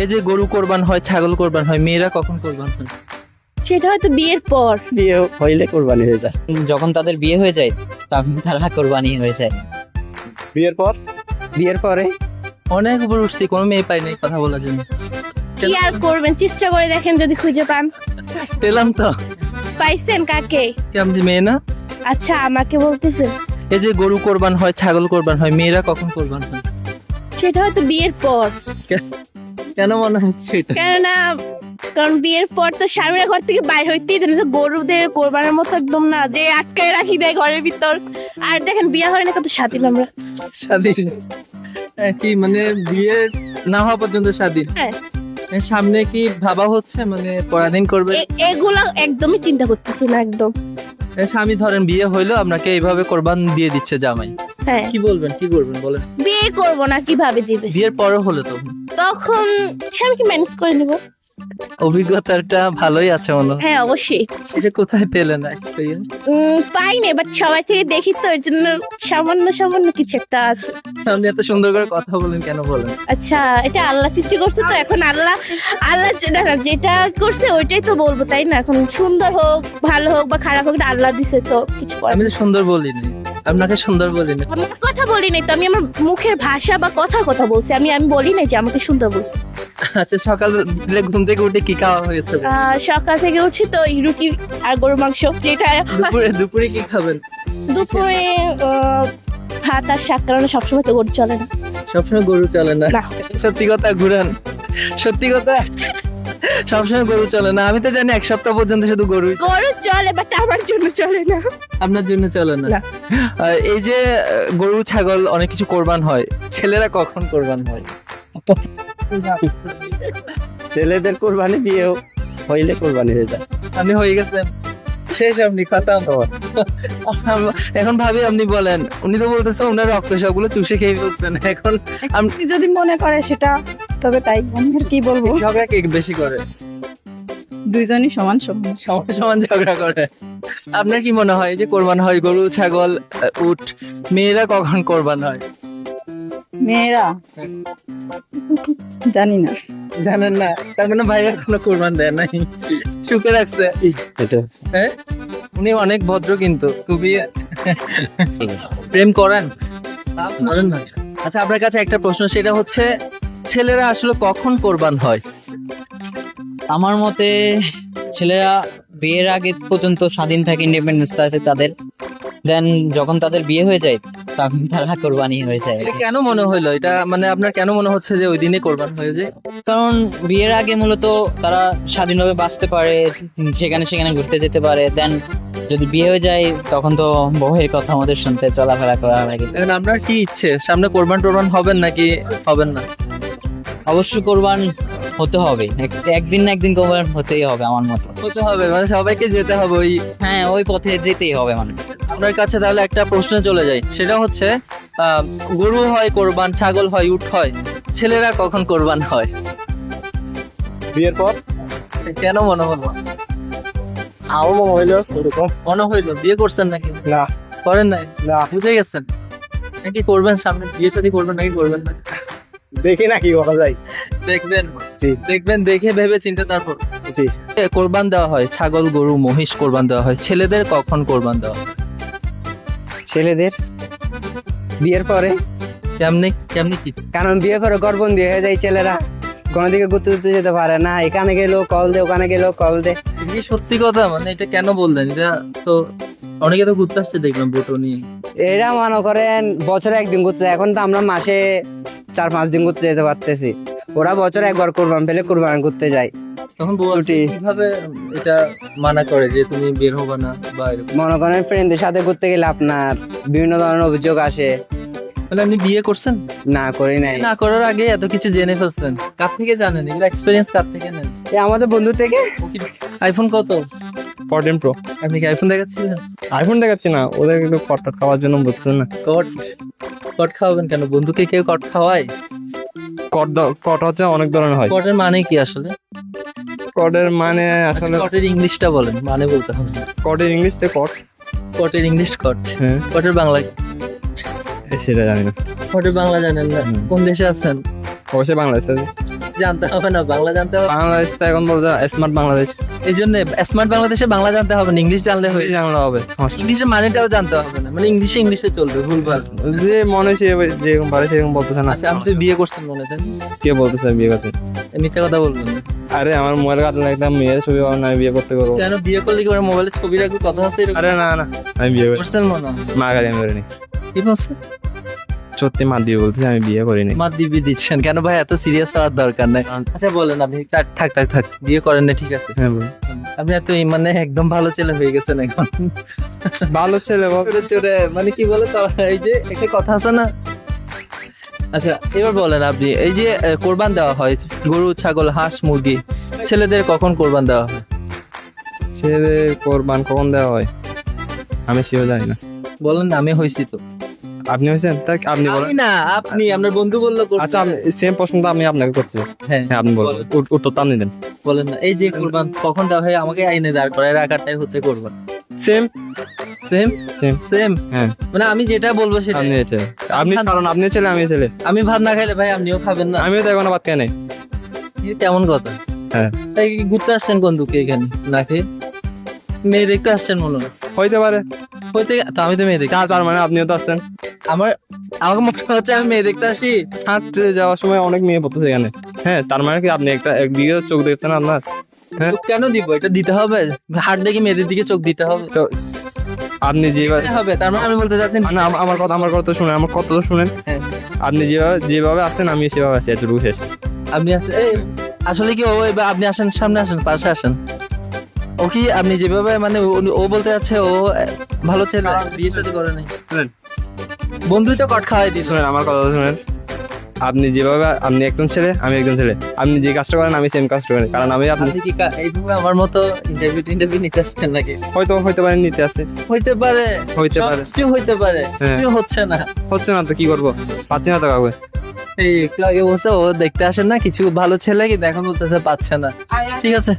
এই যে গরু কোরবান হয়, ছাগল কোরবান হয়, মেয়েরা কখন কোরবান হয়? সেটা হয়তো বিয়ের পর। বিয়ে হইলে কোরবানি হয়ে যায়। যখন তাদের বিয়ে হয়ে যায় তখন তারা কোরবানি হয়ে যায়। বিয়ের পর? বিয়ের পরে। অনেক উপর উঠছি, কোনো মেয়ে পাই নাই কথা বলার জন্য। কি আর করবেন, চেষ্টা করে দেখেন যদি খুঁজে পান। পেলাম তো। পাইছেন কাকে? কেমন মেয়ে না? আচ্ছা আমাকে বলতেছেন। এই যে গরু কোরবান হয়, ছাগল কোরবান হয়, মেয়েরা কখন কোরবান হয়? সেটা হয়তো বিয়ের পর। কেন মনে হচ্ছে এটা? কেননা কারণ বিয়ের পর তো স্বামীরা ঘর থেকে বাইর হইতেই দেয় না, গরুদের কোরবানের মতো একদম না যে আটকায় রাখি দেয় ঘরের ভিতর। আর দেখেন বিয়ে হয় না কত স্বাধীন আমরা। স্বাধীন কি মানে বিয়ে না হওয়া পর্যন্ত স্বাধীন? হ্যাঁ। সামনে কি ভাবা হচ্ছে মানে পরাধীন করবে? এগুলা একদমই চিন্তা করতেছি না একদম। স্বামী ধরেন বিয়ে হইলো, আপনাকে এইভাবে কোরবান দিয়ে দিচ্ছে জামাই, হ্যাঁ কি বলবেন, কি করবেন বলেন? বিয়ে করবো না, কিভাবে দিবে? বিয়ের পরও হলে তখন তখন স্বামীকে ম্যানেজ করে নিব। অভিজ্ঞতাটা ভালোই আছে মনে হয়। হ্যাঁ অবশ্যই। এটা কোথায় পেলেন এক্সপেরিয়েন্স? পাই না, বাট সবাই থেকে দেখি তো, এর জন্য সামান্য সামান্য কিছু একটা আছে। আপনি এত সুন্দর করে কথা বলেন কেন বলেন? আচ্ছা এটা আল্লাহ সৃষ্টি করছে তো, এখন আল্লাহ যেটা করছে ওইটাই তো বলবো, তাই না? এখন সুন্দর হোক ভালো হোক বা খারাপ হোক, এটা আল্লাহ দিছে তো কিছু করার আমি নেই। তো সুন্দর বলিনি, আপনাকে সুন্দর বলিনি। আমার কথা বলি নাই তো, আমি আমার মুখের ভাষা বা কথার কথা বলছি। আমি বলি নাই যে আমাকে সুন্দর বলছে। আচ্ছা সকালে ঘুম থেকে উঠে কি খাওয়া হয়েছে? সকাল থেকে উঠছি তো এই রুটি আর গরুর মাংস, যেটা দুপুরে কি খাবেন? দুপুরে ভাত আর শাক, কারণ সবসময় তো গরু চলে না। সবসময় গরু চলে না? না। সত্যি কথা ঘুরান, সত্যি কথা সবসময় গরু চলে না? আমি তো জানি এক সপ্তাহ পর্যন্ত শুধু গরু চলে, বাট আমার জন্য চলে না। আপনার জন্য চলে না? না। এই যে গরু ছাগল অনেক কিছু কোরবান হয়, ছেলেরা কখন কোরবান হয়? ছেলেদের কোরবানি বিয়ে হইলে কোরবানি হয়ে যায়। আপনি হয়ে গেছেন, শেষ, আপনি খতম। এখন ভাবি আপনি বলেন, উনি তো বলতেছে ওনার রক্ত সবগুলো চুষে খেয়ে ফেলছেন। এখন আপনি যদি মনে করে সেটা, তবে তাই। আমি আর কি বলবো, ঝগড়া কে বেশি করে? দুইজনই সমান সমান। সমান সমান ঝগড়া করে। আপনার কি মনে হয় যে কোরবান হয় গরু ছাগল উট, মেয়েরা কখন কোরবান হয়? মেয়েরা জানি না। জানেন না? তার মানে ভাই এখনো কোরবান দেয় নাই, সুখে রাখছে। এটা হ্যাঁ, উনি অনেক ভদ্র কিন্তু খুবই। প্রেম করেন? করেন না? আচ্ছা আপনার কাছে একটা প্রশ্ন, সেটা হচ্ছে ছেলেরা আসলে কখন কোরবান হয়? আমার মতে ছেলেরা বিয়ের আগে পর্যন্ত স্বাধীন থাকে, ইন্ডিপেন্ডেন্স থাকে তাদের। দেন যখন তাদের বিয়ে হয়ে যায় তখন তারা কোরবানি হয়ে যায়। এটা কেন মনে হইলো? এটা মানে আপনার কেন মনে হচ্ছে যে ওই দিনে কোরবান হয়ে যায়? কারণ বিয়ের আগে মূলত তারা স্বাধীনভাবে বাঁচতে পারে, সেখানে সেখানে ঘুরতে যেতে পারে। দেন যদি বিয়ে হয়ে যায় তখন তো বউয়ের কথা আমাদের শুনতে চলাফেরা করা লাগে। এখন আপনার কি ইচ্ছে, সামনে কোরবান টোরবান হবেন নাকি হবেন না? অবশ্যই কোরবান হতে হবে, একদিন না একদিন কোরবান হতেই হবে আমার মতো। হতে হবে মানে সবাইকে যেতে হবে ওই। হ্যাঁ, ওই পথে যেতেই হবে মানে। আপনার কাছে তাহলে একটা প্রশ্ন চলে যায়, সেটা হচ্ছে গরু হয় কোরবান, ছাগল হয়, উট হয়, ছেলেরা কখন কোরবান হয়? বিয়ের পর? কেন মনে হলো? আমার মনে হইলো ওরকম। মনে হইলো বিয়ে করছেন নাকি? না করেন নাই? না, বুঝে গেছেন নাকি করবেন, সামনে বিয়ে শাদী করবেন নাকি করবেন না? দেখি না কি করা যায়। দেখবেন, জি দেখবেন, দেখে ভেবে চিন্তে তারপর জি। কোরবান দেওয়া হয়। ছাগল গরু মহিষ কোরবান দেওয়া হয়, ছেলেদের কখন কোরবান দেওয়া হয়? ছেলেদের বিয়ের পরে। কেমনে কেমনে কি? কারণ বিয়ের পরে গর্ভবন্দি হয়ে যায় ছেলেরা, কোনো দিকে ঘুরতে ঘুরতে যেতে পারে না। এখানে গেলেও কল দে, ওখানে গেলেও কল দে। এই সত্যি কথা, মানে এটা কেন বললেন? এটা তো অনেকে তো ঘুরতে আসছে দেখলাম বোটো নিয়ে। এরা মনে করেন বছরে একদিন ঘুরতে যায়, এখন তো আমরা মাসে 4-5 দিন ঘুরতে যেতে পারতেছি। ওরা বছরে একবার কোরবান পেলে কোরবান ঘুরতে যায়। তখন বউ আসলে ছুটি। কিভাবে এটা মানা করে যে তুমি বের হবে না বা এরকম? মনে করেন ফ্রেন্ডদের সাথে ঘুরতে গেলে আপনার বিভিন্ন ধরনের অভিযোগ আসে। মানে আপনি বিয়ে করছেন? না করি নাই। না করার আগে এত কিছু জেনে ফেলছেন, কার থেকে জানেন? এগুলো এক্সপেরিয়েন্স কার থেকে নেন? এই আমাদের বন্ধু থেকে। আইফোন কত? 14 প্রো। আপনি কি আইফোন দেখাচ্ছিলেন? আইফোন দেখাচ্ছি না, ওদের একটু ফটো খাওয়ার জন্য বুঝছেন না। কট কট খাওয়াবেন কেন? বন্ধুকে কেউ কট খাওয়ায়? কট হচ্ছে অনেক ধরনের হয়। কটের মানে কি আসলে? কটের মানে আসলে কটের ইংলিশটা বলেন, মানে বলতে হবে না। কটের ইংলিশতে কট। কটের ইংলিশ কট, হ্যাঁ কটের বাংলা সেটা জানি না। কটের বাংলা জানেন না? কোন দেশে আছেন? অবশ্যই বাংলাদেশে। জানতে হবে না, বাংলা জানতে হবে। বাংলাদেশ তো এখন বলতে স্মার্ট বাংলাদেশ, এই জন্য স্মার্ট বাংলাদেশে বাংলা জানতে হবে না, ইংলিশ জানলে হয়ে যাবে। জানলে হবে। ইংলিশের মানেটাও জানতে হবে না, মানে ইংলিশে চলবে, ভুলভাল। যে মনে সে যেরকম পারে সেরকম বলতেছে না। আচ্ছা, আপনি তো বিয়ে করছেন মনে হয়, কে বলতেছে বিয়ে করতে? মিথ্যা কথা বলবেন না। আরে আমার মোবাইল কাটলে একটা মেয়ের ছবি পাবো না, আমি বিয়ে করতে করবো। কেন বিয়ে করলে কি করে মোবাইলে ছবি রাখবে, কথা আছে এরকম? আরে না না, আমি বিয়ে করি। করছেন মনে হয়। মা গাড়ি আমি করিনি, কি বলছে? সত্যি মা দিয়ে বলতেছে আমি বিয়ে করিনি। মা দিবি দিচ্ছেন কেন ভাই, এত সিরিয়াস হওয়ার দরকার নাই। আচ্ছা বলেন আপনি, থাক বিয়ে করেন না, ঠিক আছে। হ্যাঁ বল। আপনি এত মানে একদম ভালো ছেলে হয়ে গেছেন এখন। ভালো ছেলে বাবা। চোরে চোরে মানে কি বলে তো, এই যে একটা কথা আছে না। আচ্ছা এবার বলেন আপনি, এই যে কোরবান দেওয়া হয় গরু, ছাগল, হাঁস, মুরগি, ছেলেদের কখন কোরবান দেওয়া হয়? ছেলে কোরবান কখন দেওয়া হয় আমি সেও জানি না। বলেন না, আমি হয়েছি তো। আপনি হয়েছেন তাই আপনি বলেন। আমি না, আপনি, আপনার বন্ধু বললো করতে। আচ্ছা আমি সেম প্রশ্নটা আমি আপনাকে করছি। হ্যাঁ হ্যাঁ আপনি বলেন, উত্তরটা আপনি দেন। বলেন না, এই যে কোরবান কখন দেওয়া হয়, আমাকে আইনে দাঁড় করায় রাখাটাই হচ্ছে কোরবান। সেম সেম সেম সেম, হ্যাঁ মানে আমি যেটা বলবো সেটা। আপনি এটা আপনি, কারণ আপনি ছেলে আমি ছেলে, আমি ভাত না খাইলে ভাই আপনিও খাবেন না, আমিও তো এখনো ভাত খাই নাই। এই কেমন কথা? হ্যাঁ। তাই কি ঘুরতে আসছেন কোন দুঃখে এখানে না খেয়ে? মেয়ে দেখতে আসছেন মনে হয়। হইতে পারে, হইতে তো আমি তো মেয়ে দেখতে, তার মানে আপনিও তো আসছেন। আমাকে মনে হচ্ছে আমি মেয়ে দেখতে আসি। হাঁটতে যাওয়ার সময় অনেক মেয়ে পড়তেছে এখানে। হ্যাঁ তার মানে কি আপনি একটা একদিকে চোখ দেখছেন আপনার? হ্যাঁ। চোখ কেন দিব, এটা দিতে হবে, হাট দেখে মেয়েদের দিকে চোখ দিতে হবে। তো আপনি যেভাবে, দিতে হবে, তার মানে আমি বলতে চাচ্ছেন মানে আমার কথা তো শুনেন, আমার কথা তো শুনেন। হ্যাঁ। আপনি যেভাবে আছেন আমি সেভাবে আছি, এতটুকু শেষ। আপনি আসেন, এই আসলে কি ও, এবার আপনি আসেন, সামনে আসেন, পাশে আসেন। ও কি আপনি যেভাবে মানে ও বলতে যাচ্ছে ও ভালো ছেলে, বিয়ে শাদী করে নাই, শুনেন। বন্ধুই তো কট খাওয়াই দিস। শুনেন আমার কথা তো শুনেন। আপনি যেভাবে, আপনি একজন ছেলে আমি একজন ছেলে, আপনি যে কাজটা করেন আমি সেম কাজটা করি, কারণ আমি আপনি আপনি কি এইভাবে আমার মতো ইন্টারভিউ নিতে আসছেন নাকি? হয়তো পারেন নিতে আসছে, হইতে পারে, হইতে পারে, কিছু হইতে পারে, হ্যাঁ। কিছু হচ্ছে না। হচ্ছে না তো কি করবো, পাচ্ছি না তো কাউকে। এই একটু আগে বলছে ও দেখতে আসেন না, কিছু ভালো ছেলে কি, এখন বলতেছে পাচ্ছে না। ঠিক আছে।